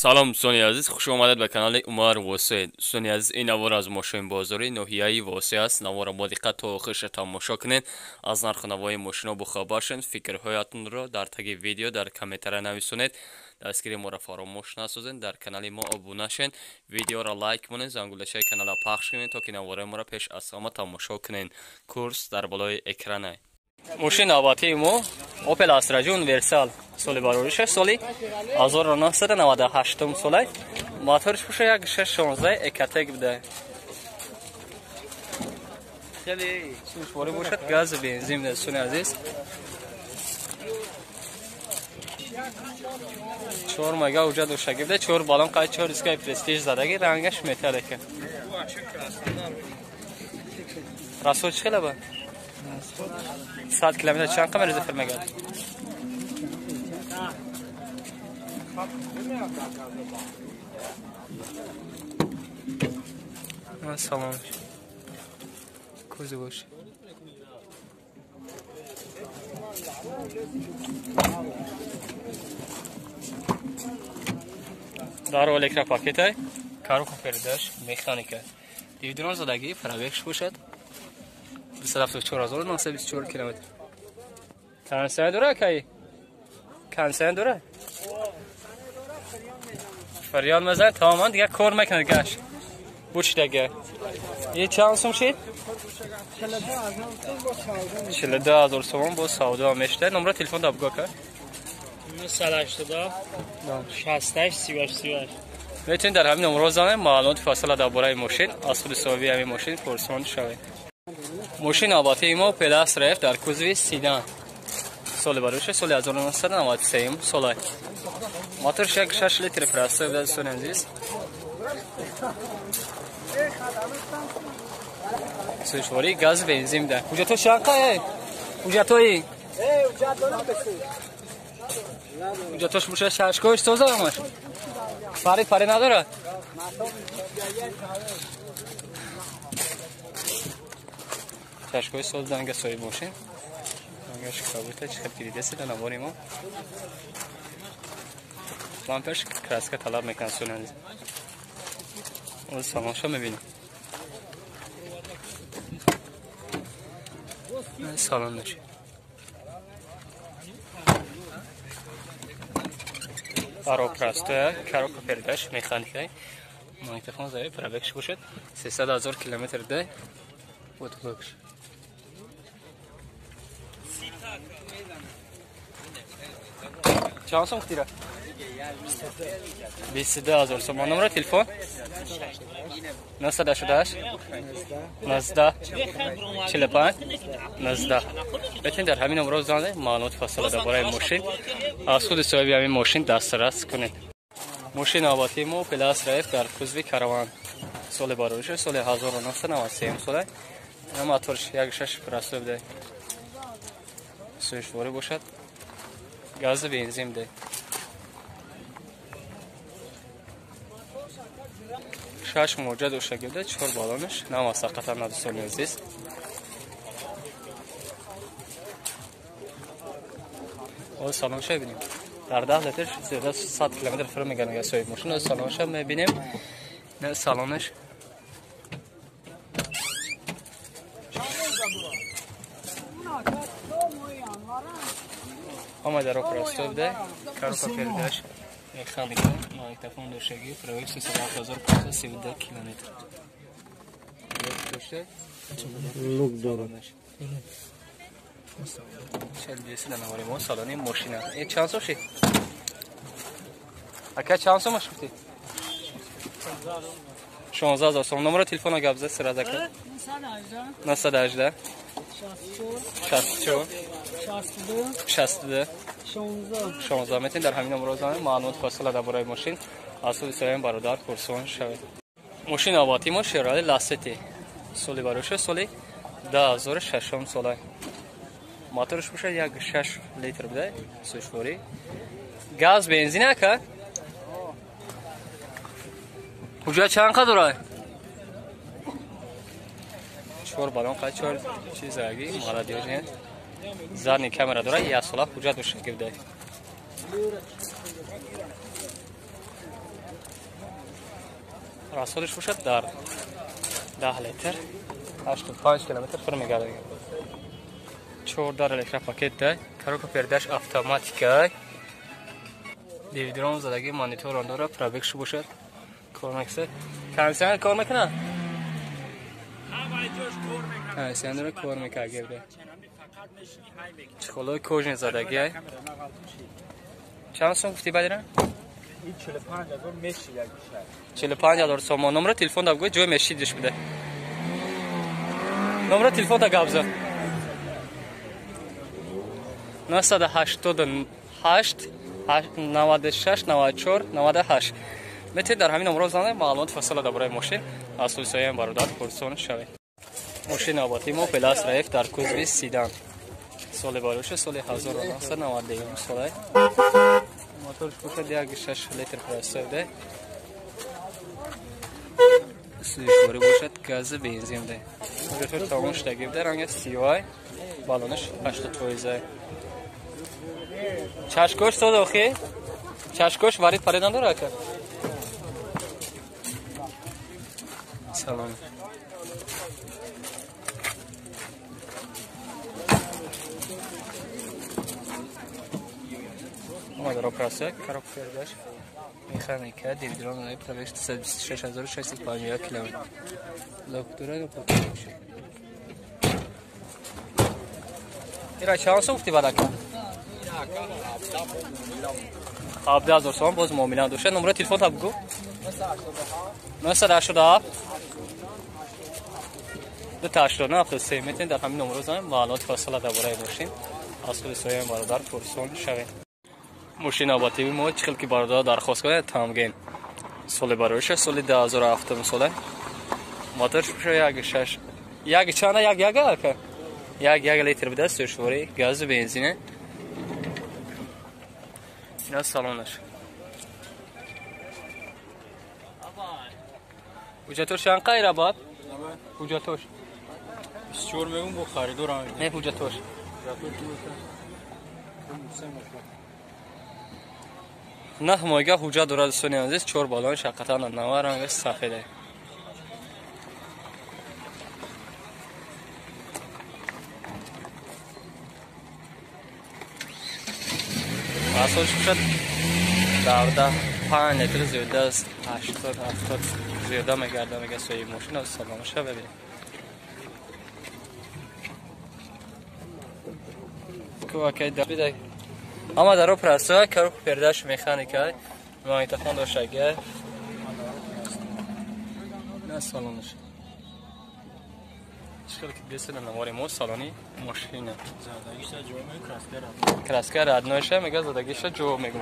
سلام دوستان عزیز، خوش آمدید به کانال عمر واسع. دوستان عزیز، این نوار از ماشین بازاری ناحیه واسع است. نوار با دقت تا آخر تماشا کنید. از نرخ نوای ماشینا بخبر شید. فکرهایتون را در تگ ویدیو در کامنت نویسید. دستگیری ما را فراموش نسازید. در کانال ما ابونه شید. ویدیو را لایک کنید. زنگوله کانال را پخش کنید تا که نوار ما را پیش از همه تماشا کنید. کورس در بالای اکران. ماشین آباتی ما اوپل استرا جون ورسال سال باروریش سالی 1998 سالی موتورش باشه 1.16 اکتگ بده. خیلی سوشواری باشد، گاز بنزین دوستان عزیز. 4 مگا اوجا دوشگی بده. 4 بالون قاید 4 اسکای پرستیژ زدگی رنگش متاله که راسو چه خیلی با 100 کیلومتر چند کم رزرو میگه. سلام کوزه باشه. دارو الکترا پاکت های کارو کپرداش مکانیکه دیودران زدگی پراویکش باشد. 274,924 کیلومتر. کنسن دوره کی؟ کنسن دوره فریال مزن تماما دیگه کار میکنه گاش بوچ دیگه. یه چند سوم شید؟ 42,000 سوم با سودا میشته. نمره تلفن دابگاه که 980 68 38 38. میتونید در همین نمره زنید معلومات فاصله درباره ماشین از خود صاحب همین ماشین پرسان شوید. ماشین آباتی ما پداس رفت در کوزوی سیدان سال باروش سال 1993 سال موتورش 6 لیتر فرسته بوده دوستان عزیز. سوشواری گاز بنزین ده. کجا تو شانقه؟ کجا تویی؟ کجا توش بوشه ششکوش توزه همش پاره نداره. ششکوی سال دنگ سوی ماشین دنگش کابوته چه خیلی پیریده سیده نواری ما لامپش کراسکه طلب میکنه سوننز اون سامانشا میبینیم. سالان داشت آرو کراسته کاروکا پرداش میخانیکه مانیتفون زایی پرابکش باشد. 300,000 کیلومتر ده بود بکش. چند سوم کتیره؟ 22,000 سوم. نمره تلفن 988 19 45 19. بتونید در همین نمره زنده معلومات فاصله درباره ماشین از خود صاحب همین ماشین دسترس کنید. ماشین آباتی ما پلاس رفت در کوزوی کاروان سال باروریش سال 1993 سال موتورش 1.6 فرسته بوده. سوشواری باشد گاز بنزین ده. 6 موجه دوشگی بوده. 4 بالونش نم سقط هم ندوستان عزیز. او سالانش ببینیم در 10 لیتر زیاده 100 کیلومتر فرا میگن یا سوی ماشین. سالانش میبینیم نه سالانش اما در اپراسیون بوده. کاروکا پرداش میخانیکه مایتفون دوشگی پرویک 37,532 کیلومتر داشته. لوک داره. چه دیسی نواری ما سالانی ماشینه. این چند سو شی؟ اکه چند سو مشکتی؟ 16,000 سوم. نمره تلفن رو گابزه سر ازکه 918 64 62 16. میتونید در همین نمره زنید معلومات فاصله درباره ماشین از خود صاحب برادر پرسان شوید. ماشین آباتی ما شیرالی لاستی سالی باروشه سالی 2006 ساله موتورش باشه 1.6 لیتر بوده. سوشواری گاز بنزینه که کجا چند قدره 4 بالون قاید 4 چیز اگی مالا دیوژن زرنی کامera dura e a sola puja do shagirde расходش бошад дар 10 литр 85 километр тур мегардад. 14 электропакет дай, коробка передач автоматика. Дивидерон задаги монитор он дора, пробегш бошад. کار میکنه. کانسیان کار میکنه؟ کانسیان داره کار میکنه گرده. چخلوی کوچین زدگی های. چند سوم گفتی بدیرن؟ 45,000 مشی یک بیشتر. 45,000 سوم. نمره تلفن داد گوی جوی مشی دیش بده. نمره تلفن داد گابزه. 988 96 94 98. میتونید در همین نمره زنده معلومات فصل درباره ماشین از سوی سایه برادر پرسون شوید. ماشین آبادی ما پلاس رایف در کوزوی سیدان. سال باروش سال 1992 ساله. موتورش بوده 1.6 لیتر پرستر ده. سویشواری باشد گاز بنزین ده. موتور تاموش تگیب ده رنگ سیاه. بالونش 80 فایزه. چشکوش تو داخل. چشکوش وارد پریدن داره که. سلام. اومد را پرسه کارو کردش میخانیکا دیویدرون های پروشت 26650 کیلومتر لوکتوره رو پاکش ایرا چند سو گفتی بالا کن 17,000 سوم باز مومیلان دوشه نمره تلفن تا بگو 987 289 میتونید در همین نمره زنید معلومات فاصله درباره ماشین از خود سایه برادر پرسون شوید. ماشین آبادی ما چخل که برادر درخواست کنه تامگین سال باروش سال 2007 ساله موتورش بشه یک چانه یک لیتر بده سوشواری گاز بنزینه اینا سالونش حجتوش چند قیره باد؟ حجتوش 24 میگم با خریدار هم نه حجتوش نه مایگه حجت دارد سونی انزیز 4 بالان شقیقتان 90 رنگ سفیده اصلش بشد 5 لیتر زیاده است 80 70 زیاده میگرده میگه سوی ماشین از سلامش ببینیم که دبیده اما در پرسه کارو پرداش مکانیکای مانیتفون داشته نه سالونش چطور که بیسته نماری مو سالونی ماشینه زدگیش جو میگه کراسکر ادناشه میگه زدگیش جو میگه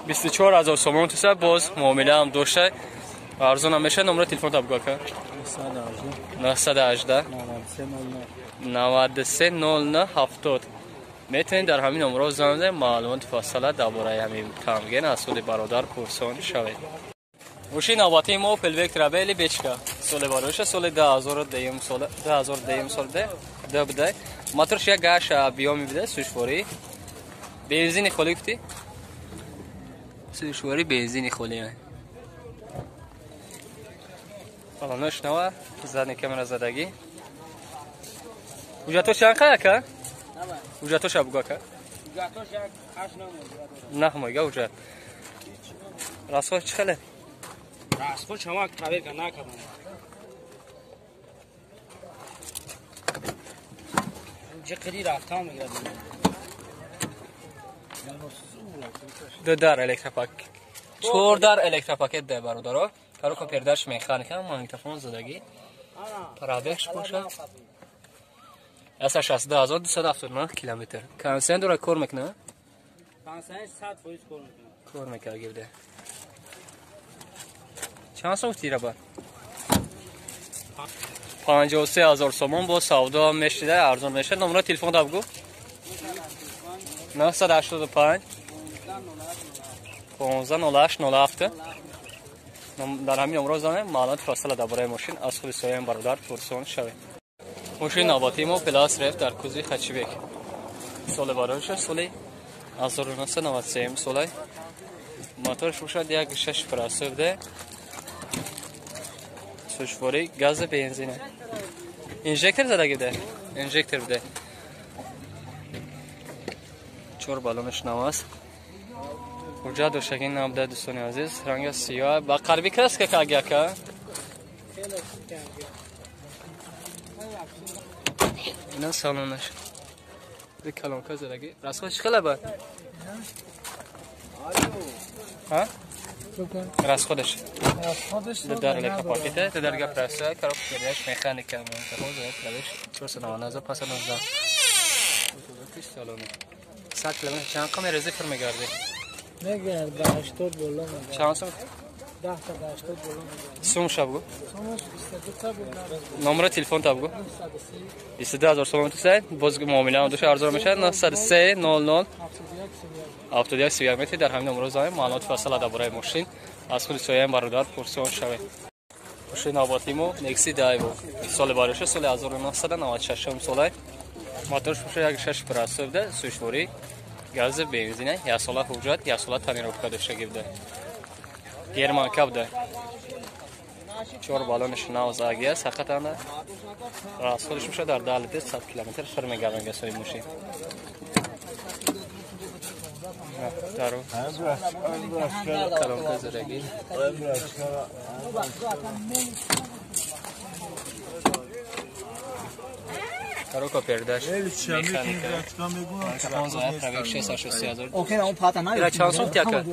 24,000 سوم تو سه باز معامله هم داشته ارزون هم میشه نمره تلفن تا بگو که 918 93 09 70 میتونید در همین نمره زنده معلومات فاصله درباره همین تامگین از سود برادر پرسون شوید. ماشین آبادی ما اوپل وکترا بیلی بیچکا سال باروش سال 2002 سال ده بده موتورش یک گاش بیامی بده سوشواری بنزین خالی گفتی سوشواری بنزین خالی بالانش نوا زدن کامera زدگی حجتوش چند قیه که؟ حجتوش بگو که؟ حجتوش یک 8 نه مایگه حجت راستوش چه خیلی؟ راستوش همه کبیر که نکردن اینجا قدی رفت هم میگردن دو در الکتروپاک 4 در الکتروپاکت ده برادرها کارو که پرداش میخانیکه مانیتفون زدگی پرابکش باشه اصلا 62,279 کیلومتر کانسیان داره کار میکنه؟ کانسیان 100% کار میکنه گفته چند سو تیره بار؟ 53,000 سوم با سودا میشه ارزون میشه نمره تلفن دا بگو 985 1508 07 در همین نمره زنه معلومات فاصله درباره ماشین از خود سایه برادر پرسون شوید. ماشین آبادی ما پلاس رفت در کوزوی خچیبک سال باروش سال 1993 ساله موتورش باشد 1.6 پرستر ده سوشواری گاز بنزینه انژکتر زده گیده انژکتر بده چور بالونش نواست کجا دوشگین نبوده دوستان عزیز رنگ سیاه با قربی کرست که کاگیا که اینا سالونش bir kalonka zıragi. Rasko çıkala ba? Ha? Raskodش. در لکه پاکیته تو درگاه پرسه کارو کردش مکانیک هم تو خود روش چور سنوان از پس از 19 تو سالونه 100 کیلومتر چند کم رزرو فرم میگردی میگرد 80 بالا میگرد چند سوم 10 تا 80 بالا میگرد سوم شبگو سومش 22 تا بود نمره تلفن تابگو 23000 سوم تو سه باز معامله دوش ارزان میشه 903 00 71 31 در همین نمره زایم معلومات فاصله درباره ماشین از خود سویم برادر پرسیون شوید ماشین آباتیمو نکسی دایو سال بارشه سال 1996 ساله موتورش میشه یک 6 پراسو بوده سوشواری گاز بنزینه یا سال حجت یا سال تنیروفکا داشته گیبده گرمان کبده چور بالونش ناوز آگیه سخت انده راستش میشه در دالت 100 کیلومتر فرم گاونگه سوی ماشین دارو کلام کزرگی کارو کا پرداش مکانیک 15000 اوکی اون پاتا نه چند سوم تیاکه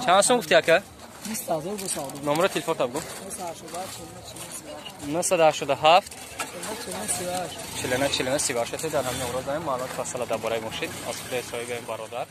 چند سوم تیاکه 20000 bu sağdı. نمره تلفن تابگو 987 چلنه سیگار شده در همین نمره داریم معلومات فاصله درباره ماشین از خود سایه برادر